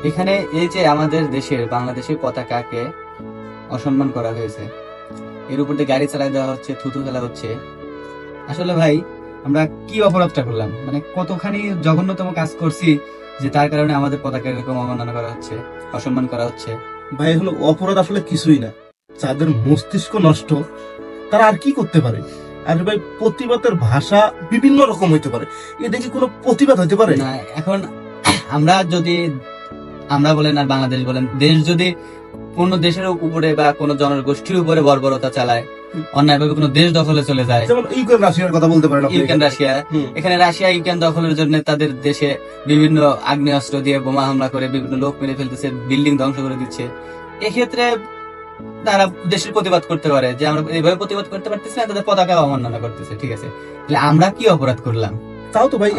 এখানে এই যে আমাদের দেশের বাংলাদেশের পতাকাকে অসম্মান করা হয়েছে, এর উপর দিয়ে গাড়ি চালায় দেওয়া হচ্ছে, থুতু ফেলা হচ্ছে। আসলে ভাই আমরা কি অপরাধটা করলাম, মানে কতখানি জঘন্যতম কাজ করছি যে তার কারণে আমাদের পতাকা এরকম অবমাননা করা হচ্ছে, অসম্মান করা হচ্ছে। ভাই এগুলো অপরাধ আসলে কিছুই না, যাদের মস্তিষ্ক নষ্ট তারা আর কি করতে পারে। আর ভাই প্রতিবাদের ভাষা বিভিন্ন রকম হইতে পারে, এটা কি কোনো প্রতিবাদ হইতে পারে? না, এখন আমরা বলেন আর বাংলাদেশ বলেন, দেশ যদি কোন দেশের উপরে বা কোন জনগোষ্ঠীর উপরে বর্বরতা চালায়, অন্যায়ভাবে কোন দেশ দখলে চলে যায়, যেমন ইউক্রেন রাশিয়ার কথা বলতে পারেন আপনি। ইউক্রেন রাশিয়া, হুম। এখানে রাশিয়া ইউক্রেন দখলের জন্য তাদের দেশে বিভিন্ন আগ্নেয়াস্ত্র দিয়ে বোমা হামলা করে বিভিন্ন লোক মেরে ফেলতেছে, বিল্ডিং ধ্বংস করে দিচ্ছে। এক্ষেত্রে তারা দেশের প্রতিবাদ করতে পারে যে আমরা এইভাবে প্রতিবাদ করতে পারতেছি না, তাদের পতাকা অবমাননা করতেছে, ঠিক আছে। তাহলে আমরা কি অপরাধ করলাম? তাও তো ভাই